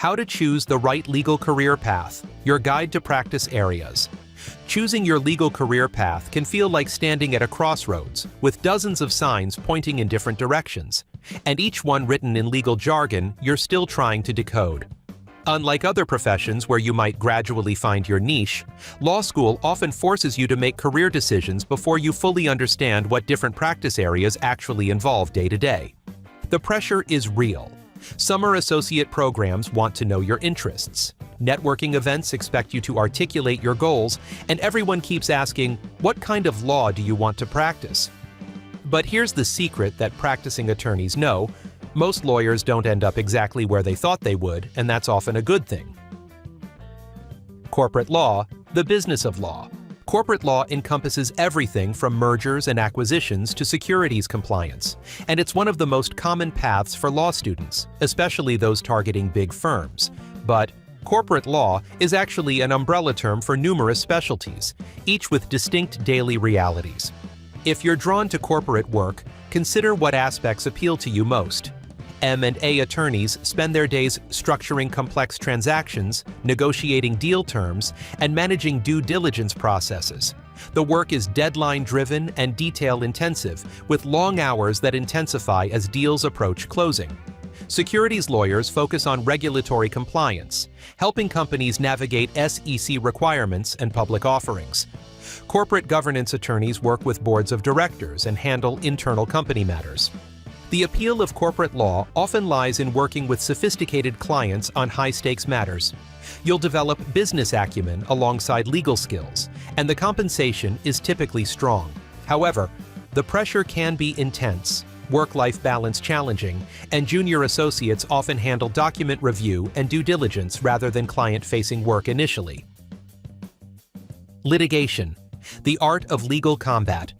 How to choose the right legal career path, your guide to practice areas. Choosing your legal career path can feel like standing at a crossroads, with dozens of signs pointing in different directions, and each one written in legal jargon you're still trying to decode. Unlike other professions where you might gradually find your niche, law school often forces you to make career decisions before you fully understand what different practice areas actually involve day to day. The pressure is real. Summer associate programs want to know your interests. Networking events expect you to articulate your goals, and everyone keeps asking, what kind of law do you want to practice? But here's the secret that practicing attorneys know: most lawyers don't end up exactly where they thought they would, and that's often a good thing. Corporate law, the business of law. Corporate law encompasses everything from mergers and acquisitions to securities compliance, and it's one of the most common paths for law students, especially those targeting big firms. But corporate law is actually an umbrella term for numerous specialties, each with distinct daily realities. If you're drawn to corporate work, consider what aspects appeal to you most. M&A attorneys spend their days structuring complex transactions, negotiating deal terms, and managing due diligence processes. The work is deadline-driven and detail-intensive, with long hours that intensify as deals approach closing. Securities lawyers focus on regulatory compliance, helping companies navigate SEC requirements and public offerings. Corporate governance attorneys work with boards of directors and handle internal company matters. The appeal of corporate law often lies in working with sophisticated clients on high-stakes matters. You'll develop business acumen alongside legal skills, and the compensation is typically strong. However, the pressure can be intense, work-life balance challenging, and junior associates often handle document review and due diligence rather than client-facing work initially. Litigation, the art of legal combat.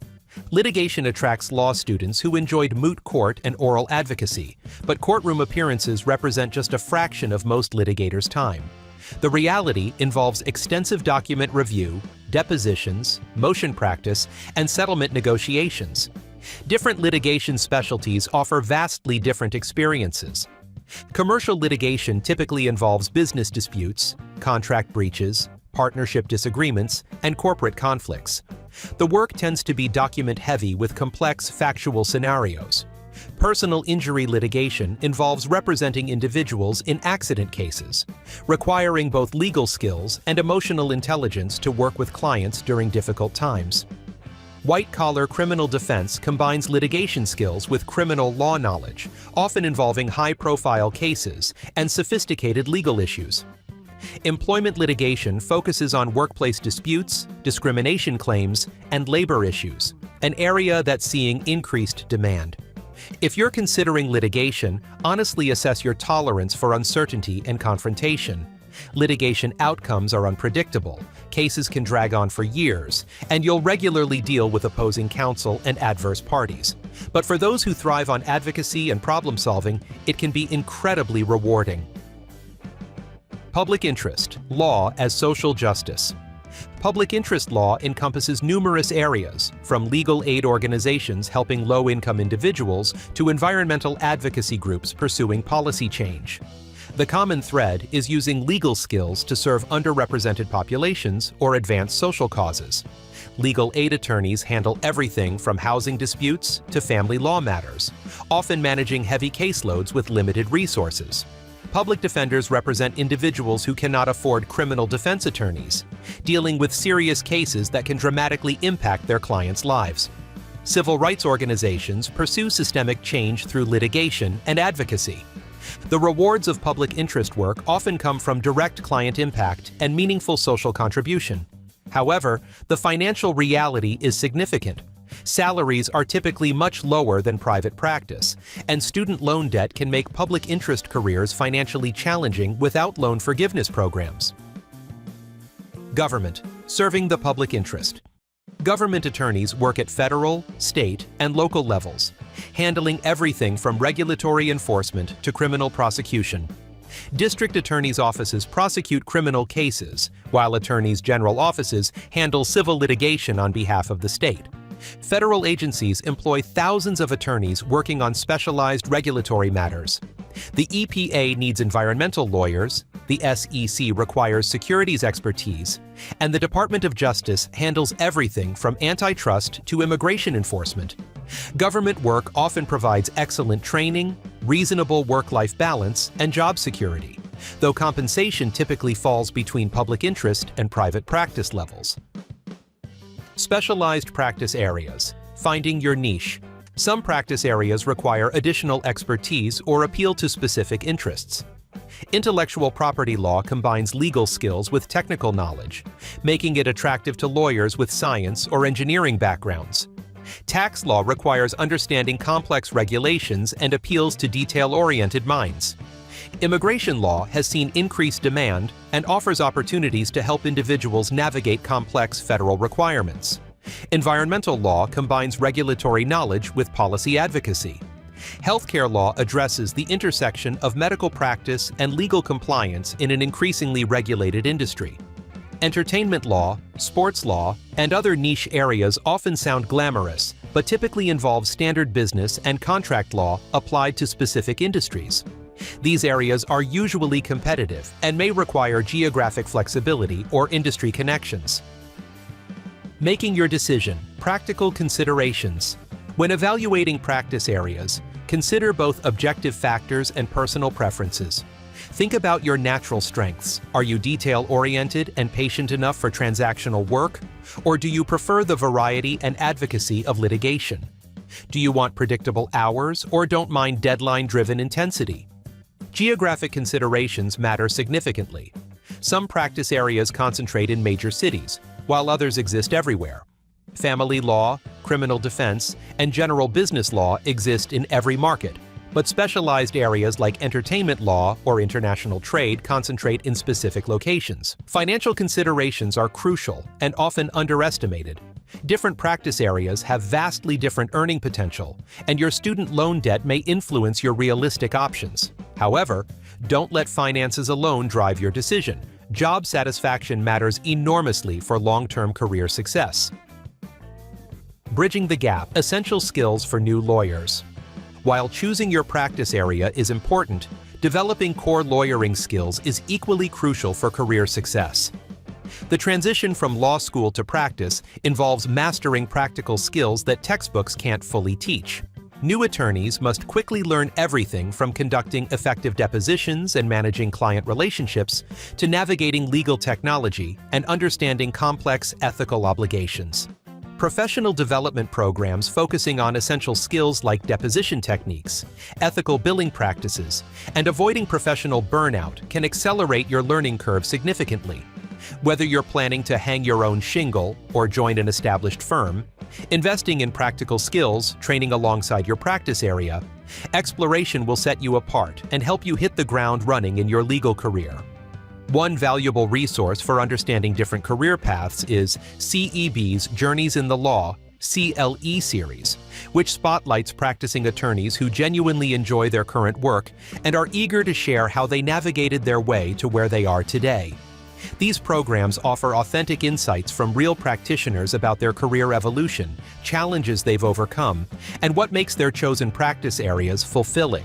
Litigation attracts law students who enjoyed moot court and oral advocacy, but courtroom appearances represent just a fraction of most litigators' time. The reality involves extensive document review, depositions, motion practice, and settlement negotiations. Different litigation specialties offer vastly different experiences. Commercial litigation typically involves business disputes, contract breaches, partnership disagreements, and corporate conflicts. The work tends to be document-heavy with complex factual scenarios. Personal injury litigation involves representing individuals in accident cases, requiring both legal skills and emotional intelligence to work with clients during difficult times. White-collar criminal defense combines litigation skills with criminal law knowledge, often involving high-profile cases and sophisticated legal issues. Employment litigation focuses on workplace disputes, discrimination claims, and labor issues, an area that's seeing increased demand. If you're considering litigation, honestly assess your tolerance for uncertainty and confrontation. Litigation outcomes are unpredictable, cases can drag on for years, and you'll regularly deal with opposing counsel and adverse parties. But for those who thrive on advocacy and problem-solving, it can be incredibly rewarding. Public interest, law as social justice. Public interest law encompasses numerous areas, from legal aid organizations helping low-income individuals to environmental advocacy groups pursuing policy change. The common thread is using legal skills to serve underrepresented populations or advance social causes. Legal aid attorneys handle everything from housing disputes to family law matters, often managing heavy caseloads with limited resources. Public defenders represent individuals who cannot afford criminal defense attorneys, dealing with serious cases that can dramatically impact their clients' lives. Civil rights organizations pursue systemic change through litigation and advocacy. The rewards of public interest work often come from direct client impact and meaningful social contribution. However, the financial reality is significant. Salaries are typically much lower than private practice, and student loan debt can make public interest careers financially challenging without loan forgiveness programs. Government, serving the public interest. Government attorneys work at federal, state, and local levels, handling everything from regulatory enforcement to criminal prosecution. District attorneys' offices prosecute criminal cases, while attorneys' general offices handle civil litigation on behalf of the state. Federal agencies employ thousands of attorneys working on specialized regulatory matters. The EPA needs environmental lawyers, the SEC requires securities expertise, and the Department of Justice handles everything from antitrust to immigration enforcement. Government work often provides excellent training, reasonable work-life balance, and job security, though compensation typically falls between public interest and private practice levels. Specialized practice areas. Finding your niche. Some practice areas require additional expertise or appeal to specific interests. Intellectual property law combines legal skills with technical knowledge, making it attractive to lawyers with science or engineering backgrounds. Tax law requires understanding complex regulations and appeals to detail-oriented minds. Immigration law has seen increased demand and offers opportunities to help individuals navigate complex federal requirements. Environmental law combines regulatory knowledge with policy advocacy. Healthcare law addresses the intersection of medical practice and legal compliance in an increasingly regulated industry. Entertainment law, sports law, and other niche areas often sound glamorous, but typically involve standard business and contract law applied to specific industries. These areas are usually competitive and may require geographic flexibility or industry connections. Making your decision. Practical considerations. When evaluating practice areas, consider both objective factors and personal preferences. Think about your natural strengths. Are you detail-oriented and patient enough for transactional work? Or do you prefer the variety and advocacy of litigation? Do you want predictable hours or don't mind deadline-driven intensity? Geographic considerations matter significantly. Some practice areas concentrate in major cities, while others exist everywhere. Family law, criminal defense, and general business law exist in every market, but specialized areas like entertainment law or international trade concentrate in specific locations. Financial considerations are crucial and often underestimated. Different practice areas have vastly different earning potential, and your student loan debt may influence your realistic options. However, don't let finances alone drive your decision. Job satisfaction matters enormously for long-term career success. Bridging the gap. Essential skills for new lawyers. While choosing your practice area is important, developing core lawyering skills is equally crucial for career success. The transition from law school to practice involves mastering practical skills that textbooks can't fully teach. New attorneys must quickly learn everything from conducting effective depositions and managing client relationships to navigating legal technology and understanding complex ethical obligations. Professional development programs focusing on essential skills like deposition techniques, ethical billing practices, and avoiding professional burnout can accelerate your learning curve significantly. Whether you're planning to hang your own shingle or join an established firm, investing in practical skills, training alongside your practice area, exploration will set you apart and help you hit the ground running in your legal career. One valuable resource for understanding different career paths is CEB's Journeys in the Law CLE series, which spotlights practicing attorneys who genuinely enjoy their current work and are eager to share how they navigated their way to where they are today. These programs offer authentic insights from real practitioners about their career evolution, challenges they've overcome, and what makes their chosen practice areas fulfilling.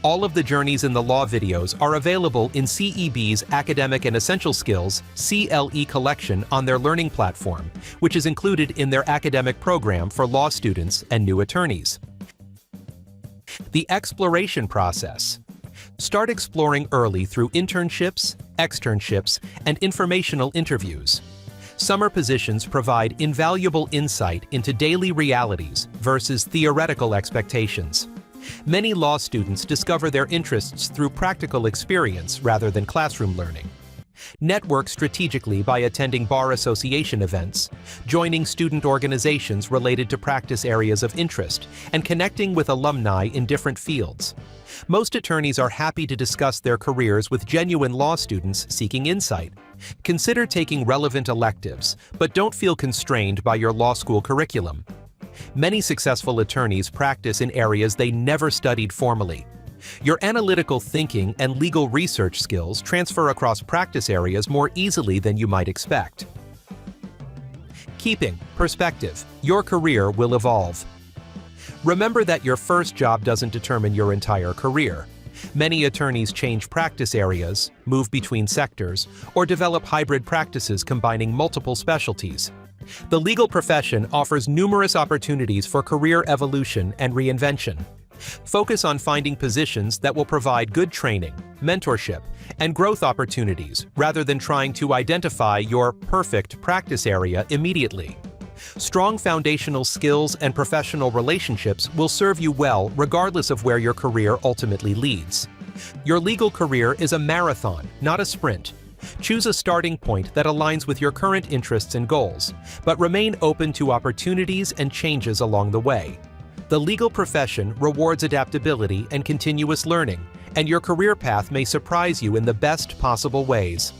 All of the Journeys in the Law videos are available in CEB's Academic and Essential Skills CLE collection on their learning platform, which is included in their academic program for law students and new attorneys. The exploration process. Start exploring early through internships, externships, and informational interviews. Summer positions provide invaluable insight into daily realities versus theoretical expectations. Many law students discover their interests through practical experience rather than classroom learning. Network strategically by attending bar association events, joining student organizations related to practice areas of interest, and connecting with alumni in different fields. Most attorneys are happy to discuss their careers with genuine law students seeking insight. Consider taking relevant electives, but don't feel constrained by your law school curriculum. Many successful attorneys practice in areas they never studied formally. Your analytical thinking and legal research skills transfer across practice areas more easily than you might expect. Keeping perspective. Your career will evolve. Remember that your first job doesn't determine your entire career. Many attorneys change practice areas, move between sectors, or develop hybrid practices combining multiple specialties. The legal profession offers numerous opportunities for career evolution and reinvention. Focus on finding positions that will provide good training, mentorship, and growth opportunities rather than trying to identify your perfect practice area immediately. Strong foundational skills and professional relationships will serve you well regardless of where your career ultimately leads. Your legal career is a marathon, not a sprint. Choose a starting point that aligns with your current interests and goals, but remain open to opportunities and changes along the way. The legal profession rewards adaptability and continuous learning, and your career path may surprise you in the best possible ways.